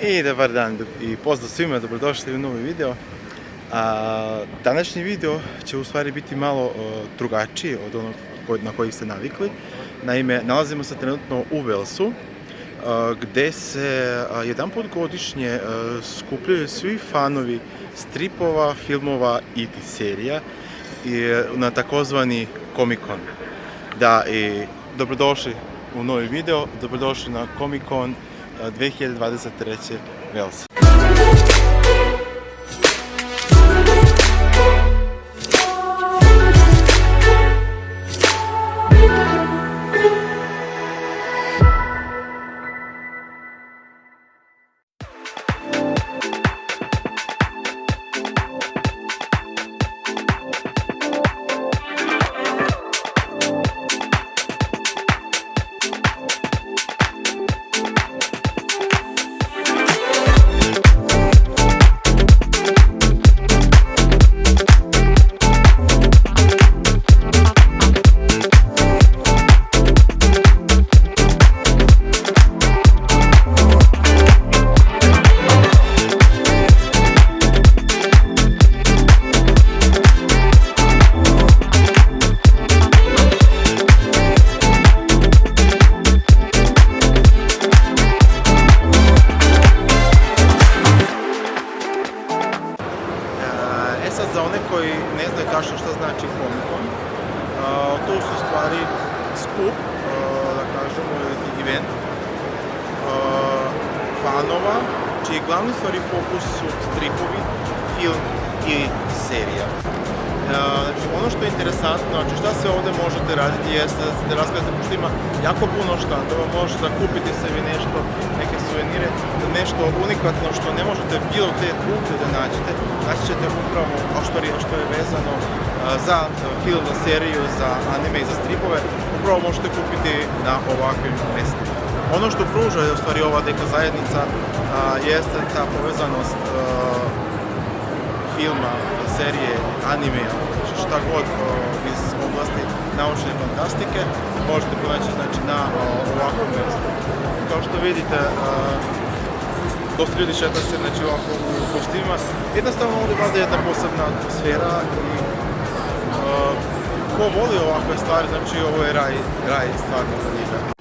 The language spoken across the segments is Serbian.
I dobar dan i pozdrav svima, dobrodošli u novi video. Današnji video će u stvari biti malo drugačiji od onog na koji ste navikli. Naime, nalazimo se trenutno u Walesu, gde se jedanput godišnje skupljaju svi fanovi stripova, filmova i serija na takozvani Comic Con. Da, i dobrodošli u novi video, dobrodošli na Comic Con 2023. Wales. Za one koji ne znaju tačno šta znači Comic Con, to su stvari skup, da kažemo, ili event fanova, čiji glavni stvari fokus su stripovi, film i serija. Znači, ono što je interesantno, znači šta sve ovde možete raditi jeste da razgledate, pošto ima jako puno štandova, možete da kupite sebi nešto, neke suvenire, nešto unikatno što ne možete bilo gde drugde da nađete. Naći ćete upravo što je vezano za film, za seriju, za anime i za stripove, upravo možete kupiti na ovakvim mestima. Ono što pruža je u stvari ova neka zajednica jeste ta povezanost filma, serije, anime, šta god iz oblasti naučne fantastike možete pronaći na ovakvom mjestu. Kao što vidite, dosta ljudi šeta se ovako u kostima. Jednostavno ovdje vlada jedna posebna atmosfera i ko voli ovakve stvari, znači ovo je raj stvarno za njega.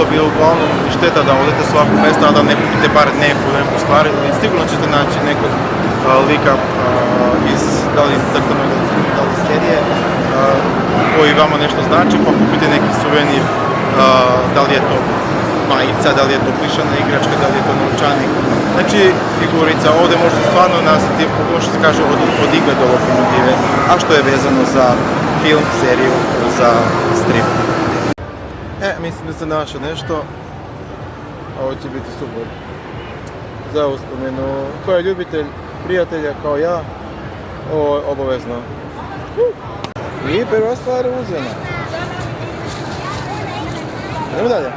bi uglavnom šteta da odete s ovakvog mjesta, a da ne kupite bar neku stvar. Sigurno ćete naći nekog lika iz, da li iz crtanog, da li iz serije, koji vama nešto znači, pa kupite neki suvenir, da li je to majica, da li je to plišana igračka, da li je to novčanik. Znači, figurica, ovdje možete stvarno nazvati, što se kaže, od igre do lokomotive, a što je vezano za film, seriju, za strip. Mislim da sam našao nešto, a ovo će biti super. Za uspomenu, ko je ljubitelj prijatelja kao ja, ovo je obavezno. I prva stvar je uzena. Idemo dalje.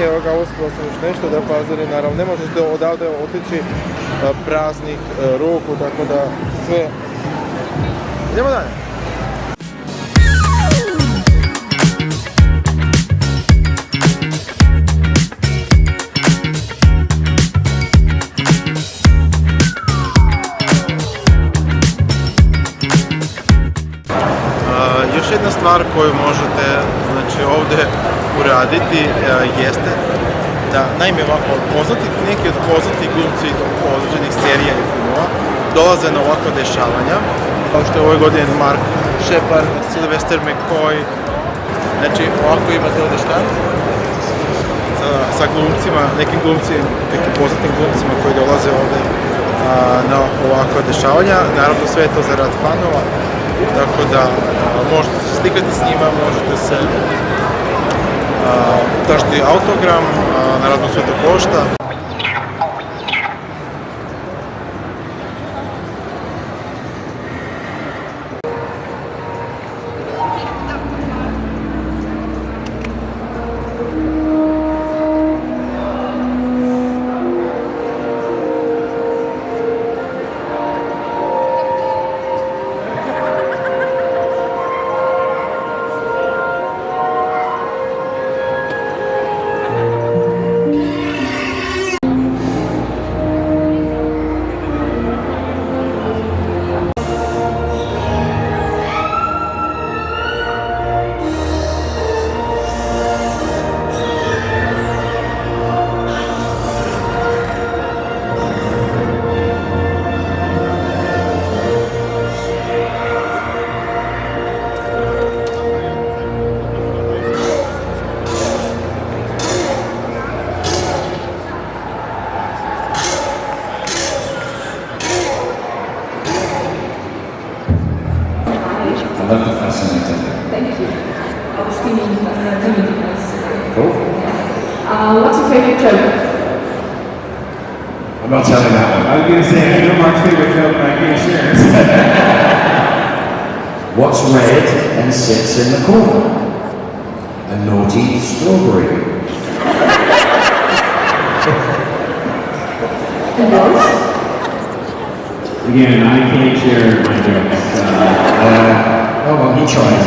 Evo ga, uspio sam još nešto da pazari, naravno ne možete odavde otići praznih ruku, tako da sve... Idemo dalje! Još jedna stvar koju možete, znači, ovdje uraditi jeste da, naime, ovako, neki od poznatih glumci određenih serija i filmova dolaze na ovakva dešavanja, kao što je ove godine Mark Shepard, Sylvester McCoy. Znači, ovako imate ovdje štand sa glumcima, nekim poznatim glumcima koji dolaze ovdje na ovakva dešavanja. Naravno, sve je to za rad fanova, tako da možete se slikati s njima, možete se tražiti autogram, naravno sve to košta. Thank you. Outstanding. Cool. What's your favorite joke? I'm not telling that one. I was going to say, I know Mark's favorite joke, but I can't share it. What's red and sits in the corner? A naughty strawberry. And yours? Again, I can't share my jokes. Oh, well, he tried.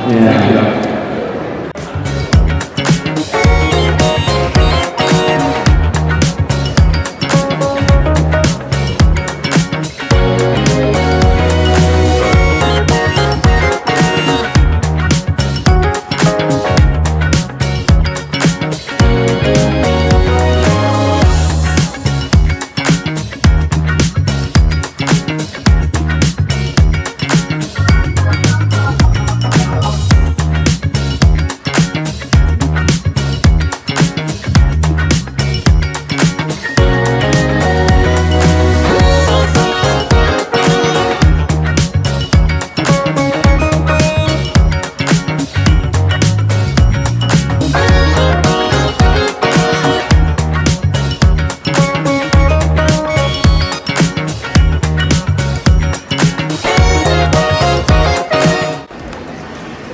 Yeah. Thank you.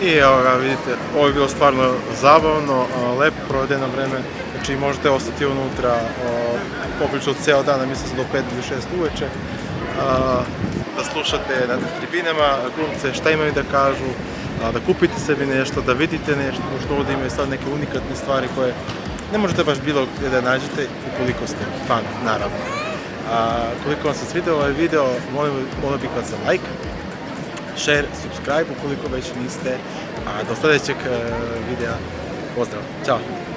I evo ga, vidite, ovo je bilo stvarno zabavno, lepo provedeno vreme, znači možete ostati unutra poprično ceo dan, mislim sam do 5 ili 6 uveče, da slušate na tribinama glumce šta imaju da kažu, da kupite sebi nešto, da vidite nešto, što ovdje imaju sad neke unikatne stvari koje ne možete baš bilo gdje da nađete ukoliko ste fan, naravno. Koliko vam se svidio ovaj video, molio bih vas za like, share, subscribe ukoliko već niste, a do sljedećeg videa, pozdrav, ćao!